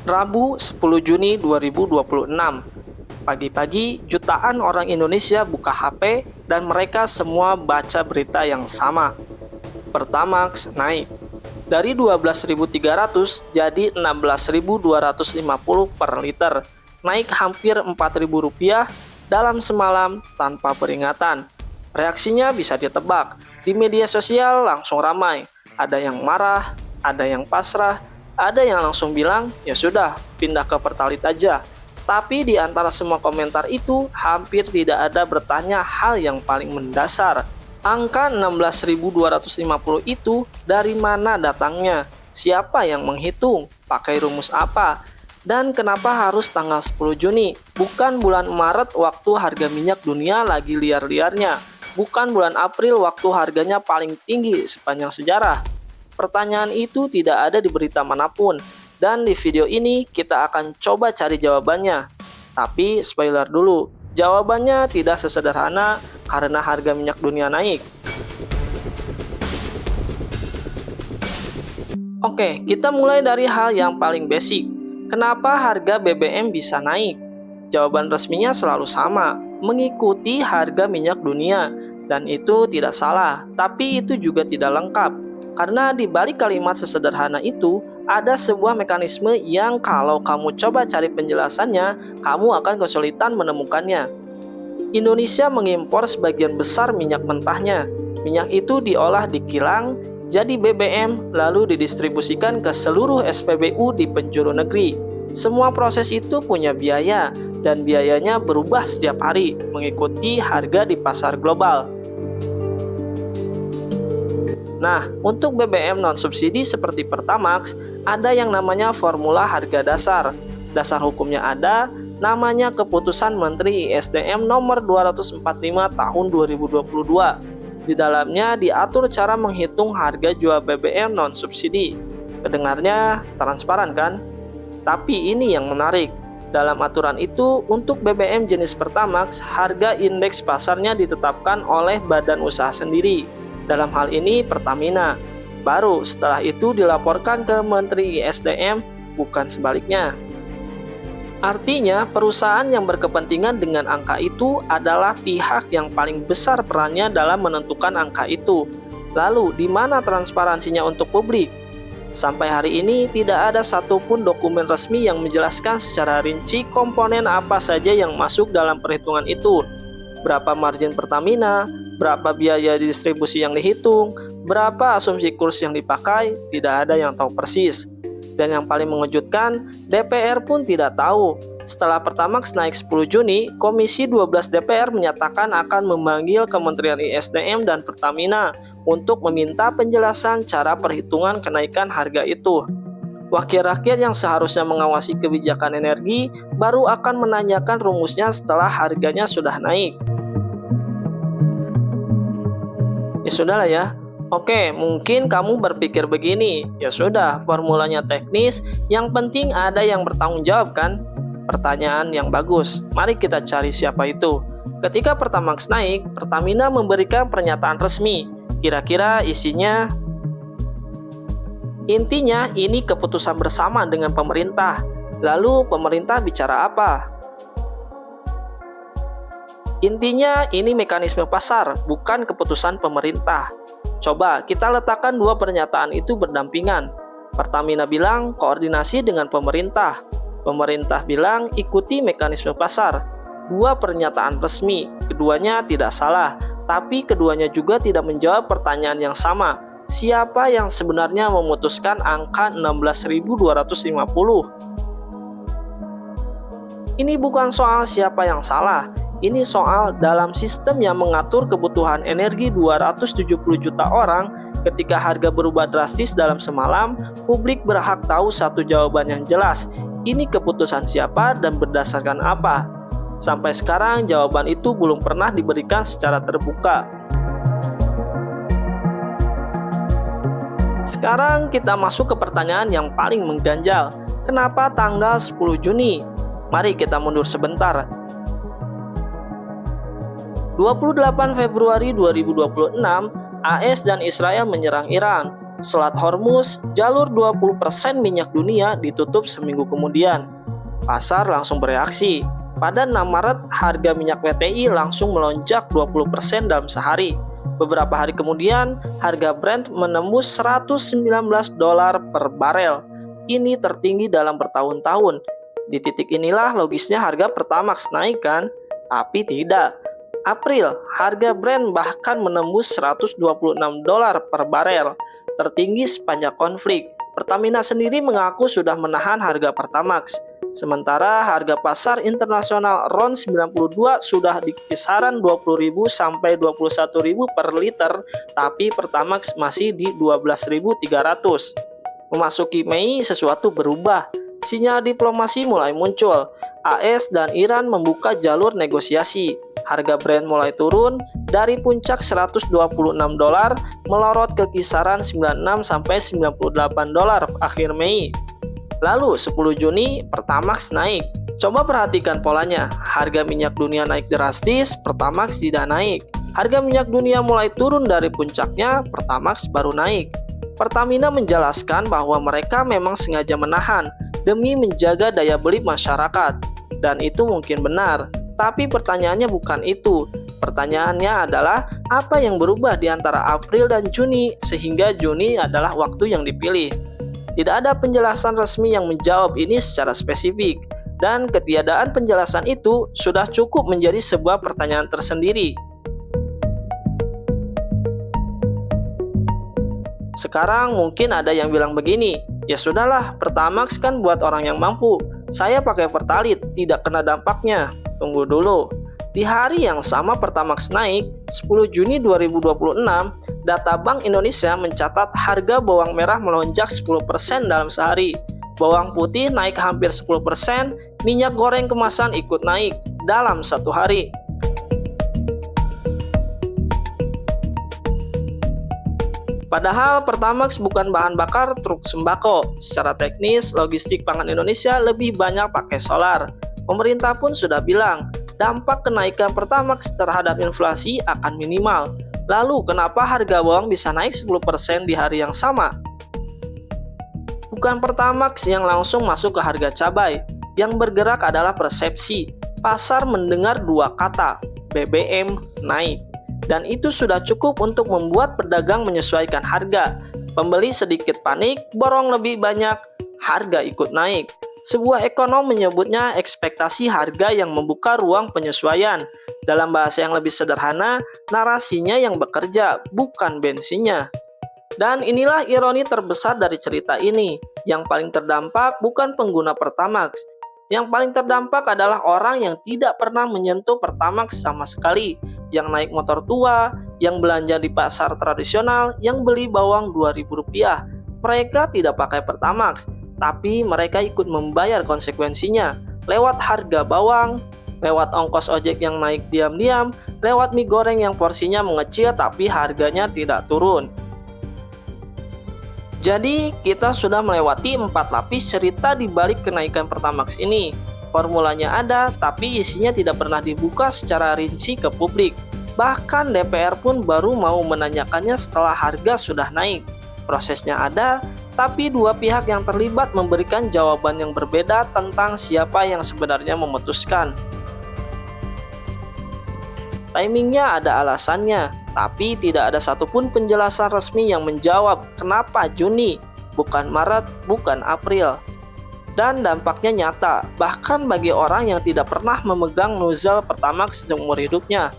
Rabu 10 Juni 2026. Pagi-pagi, jutaan orang Indonesia buka HP dan mereka semua baca berita yang sama. Pertamax naik dari 12.300 jadi 16.250 per liter, naik hampir Rp4.000 dalam semalam tanpa peringatan. Reaksinya bisa ditebak, di media sosial langsung ramai, ada yang marah, ada yang pasrah, ada yang langsung bilang, ya sudah, pindah ke Pertalite aja. Tapi di antara semua komentar itu, hampir tidak ada bertanya hal yang paling mendasar. Angka 16.250 itu dari mana datangnya? Siapa yang menghitung? Pakai rumus apa? Dan kenapa harus tanggal 10 Juni? Bukan bulan Maret waktu harga minyak dunia lagi liar-liarnya. Bukan bulan April waktu harganya paling tinggi sepanjang sejarah. Pertanyaan itu tidak ada di berita manapun, dan di video ini kita akan coba cari jawabannya. Tapi spoiler dulu, jawabannya tidak sesederhana karena harga minyak dunia naik. Oke, kita mulai dari hal yang paling basic. Kenapa harga BBM bisa naik? Jawaban resminya selalu sama, mengikuti harga minyak dunia. Dan itu tidak salah, tapi itu juga tidak lengkap. Karena di balik kalimat sesederhana itu, ada sebuah mekanisme yang kalau kamu coba cari penjelasannya, kamu akan kesulitan menemukannya. Indonesia mengimpor sebagian besar minyak mentahnya. Minyak itu diolah di kilang, jadi BBM, lalu didistribusikan ke seluruh SPBU di penjuru negeri. Semua proses itu punya biaya, dan biayanya berubah setiap hari, mengikuti harga di pasar global. Nah, untuk BBM non-subsidi seperti Pertamax, ada yang namanya formula harga dasar. Dasar hukumnya ada, namanya Keputusan Menteri ISDM nomor 245 tahun 2022. Di dalamnya diatur cara menghitung harga jual BBM non-subsidi. Kedengarnya transparan kan? Tapi ini yang menarik. Dalam aturan itu, untuk BBM jenis Pertamax, harga indeks pasarnya ditetapkan oleh badan usaha sendiri. Dalam hal ini Pertamina. Baru setelah itu dilaporkan ke Menteri ISDM, bukan sebaliknya. Artinya, perusahaan yang berkepentingan dengan angka itu adalah pihak yang paling besar perannya dalam menentukan angka itu. Lalu, di mana transparansinya untuk publik? Sampai hari ini tidak ada satupun dokumen resmi yang menjelaskan secara rinci komponen apa saja yang masuk dalam perhitungan itu. Berapa margin Pertamina, berapa biaya distribusi yang dihitung, berapa asumsi kurs yang dipakai, tidak ada yang tahu persis. Dan yang paling mengejutkan, DPR pun tidak tahu. Setelah Pertamax naik 10 Juni, Komisi 12 DPR menyatakan akan memanggil Kementerian ISDM dan Pertamina untuk meminta penjelasan cara perhitungan kenaikan harga itu. Wakil rakyat yang seharusnya mengawasi kebijakan energi baru akan menanyakan rumusnya setelah harganya sudah naik. Ya sudahlah ya. Oke, mungkin kamu berpikir begini, ya sudah, formulanya teknis, yang penting ada yang bertanggung jawab kan? Pertanyaan yang bagus, mari kita cari siapa itu. Ketika Pertamax naik, Pertamina memberikan pernyataan resmi. Kira-kira isinya, intinya ini keputusan bersama dengan pemerintah. Lalu pemerintah bicara apa? Intinya ini mekanisme pasar, bukan keputusan pemerintah. Coba kita letakkan dua pernyataan itu berdampingan. Pertamina bilang koordinasi dengan pemerintah. Pemerintah bilang ikuti mekanisme pasar. Dua pernyataan resmi, keduanya tidak salah, tapi keduanya juga tidak menjawab pertanyaan yang sama. Siapa yang sebenarnya memutuskan angka 16.250? Ini bukan soal siapa yang salah. Ini soal dalam sistem yang mengatur kebutuhan energi 270 juta orang, ketika harga berubah drastis dalam semalam, publik berhak tahu satu jawaban yang jelas. Ini keputusan siapa dan berdasarkan apa? Sampai sekarang jawaban itu belum pernah diberikan secara terbuka. Sekarang kita masuk ke pertanyaan yang paling mengganjal. Kenapa tanggal 10 Juni? Mari kita mundur sebentar. 28 Februari 2026, AS dan Israel menyerang Iran. Selat Hormuz, jalur 20% minyak dunia ditutup seminggu kemudian. Pasar langsung bereaksi. Pada 6 Maret, harga minyak WTI langsung melonjak 20% dalam sehari. Beberapa hari kemudian, harga Brent menembus $119 per barel. Ini tertinggi dalam bertahun-tahun. Di titik inilah logisnya harga Pertamax naik kan? Tapi tidak. April, harga Brent bahkan menembus $126 per barel, tertinggi sepanjang konflik. Pertamina sendiri mengaku sudah menahan harga Pertamax. Sementara harga pasar internasional RON 92 sudah di kisaran 20.000 sampai 21.000 per liter, tapi Pertamax masih di 12.300. Memasuki Mei, sesuatu berubah. Sinyal diplomasi mulai muncul. AS dan Iran membuka jalur negosiasi. Harga Brent mulai turun dari puncak $126 melorot ke kisaran 96 sampai $98 akhir Mei. Lalu 10 Juni Pertamax naik. Coba perhatikan polanya. Harga minyak dunia naik drastis, Pertamax tidak naik. Harga minyak dunia mulai turun dari puncaknya, Pertamax baru naik. Pertamina menjelaskan bahwa mereka memang sengaja menahan demi menjaga daya beli masyarakat. Dan itu mungkin benar. Tapi pertanyaannya bukan itu. Pertanyaannya adalah apa yang berubah di antara April dan Juni sehingga Juni adalah waktu yang dipilih. Tidak ada penjelasan resmi yang menjawab ini secara spesifik, dan ketiadaan penjelasan itu sudah cukup menjadi sebuah pertanyaan tersendiri. Sekarang mungkin ada yang bilang begini, ya sudahlah, Pertamax kan buat orang yang mampu. Saya pakai Pertalite, tidak kena dampaknya. Tunggu dulu. Di hari yang sama Pertamax naik, 10 Juni 2026, data Bank Indonesia mencatat harga bawang merah melonjak 10% dalam sehari. Bawang putih naik hampir 10%, minyak goreng kemasan ikut naik dalam satu hari. Padahal Pertamax bukan bahan bakar truk sembako. Secara teknis, logistik pangan Indonesia lebih banyak pakai solar. Pemerintah pun sudah bilang, dampak kenaikan Pertamax terhadap inflasi akan minimal. Lalu kenapa harga bawang bisa naik 10% di hari yang sama? Bukan Pertamax yang langsung masuk ke harga cabai. Yang bergerak adalah persepsi. Pasar mendengar dua kata, BBM naik. Dan itu sudah cukup untuk membuat pedagang menyesuaikan harga. Pembeli sedikit panik, borong lebih banyak, harga ikut naik. Sebuah ekonom menyebutnya ekspektasi harga yang membuka ruang penyesuaian. Dalam bahasa yang lebih sederhana, narasinya yang bekerja, bukan bensinnya. Dan inilah ironi terbesar dari cerita ini. Yang paling terdampak bukan pengguna Pertamax. Yang paling terdampak adalah orang yang tidak pernah menyentuh Pertamax sama sekali. Yang naik motor tua, yang belanja di pasar tradisional, yang beli bawang Rp2.000. Mereka tidak pakai Pertamax, tapi mereka ikut membayar konsekuensinya lewat harga bawang, lewat ongkos ojek yang naik diam-diam, lewat mie goreng yang porsinya mengecil tapi harganya tidak turun. Jadi kita sudah melewati 4 lapis cerita di balik kenaikan Pertamax ini. Formulanya ada, tapi isinya tidak pernah dibuka secara rinci ke publik. Bahkan DPR pun baru mau menanyakannya setelah harga sudah naik. Prosesnya ada, tapi dua pihak yang terlibat memberikan jawaban yang berbeda tentang siapa yang sebenarnya memutuskan. Timingnya ada alasannya, tapi tidak ada satupun penjelasan resmi yang menjawab kenapa Juni, bukan Maret, bukan April. Dan dampaknya nyata, bahkan bagi orang yang tidak pernah memegang nozzle Pertamax seumur hidupnya.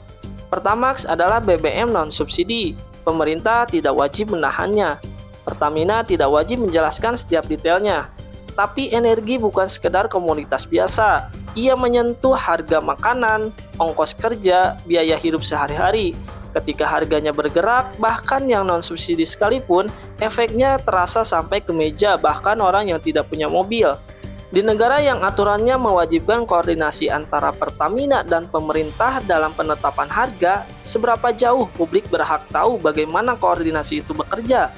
Pertamax adalah BBM non-subsidi, pemerintah tidak wajib menahannya. Pertamina tidak wajib menjelaskan setiap detailnya. Tapi energi bukan sekedar komoditas biasa, ia menyentuh harga makanan, ongkos kerja, biaya hidup sehari-hari. Ketika harganya bergerak, bahkan yang non-subsidi sekalipun, efeknya terasa sampai ke meja bahkan orang yang tidak punya mobil. Di negara yang aturannya mewajibkan koordinasi antara Pertamina dan pemerintah dalam penetapan harga, seberapa jauh publik berhak tahu bagaimana koordinasi itu bekerja?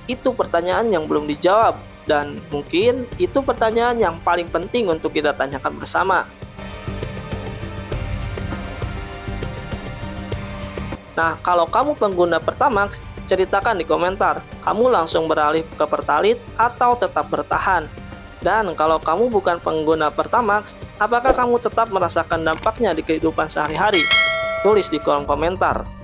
Itu pertanyaan yang belum dijawab, dan mungkin itu pertanyaan yang paling penting untuk kita tanyakan bersama. Nah, kalau kamu pengguna Pertamax, Ceritakan di komentar, kamu langsung beralih ke Pertalite atau tetap bertahan? Dan kalau kamu bukan pengguna Pertamax, apakah kamu tetap merasakan dampaknya di kehidupan sehari-hari? Tulis di kolom komentar.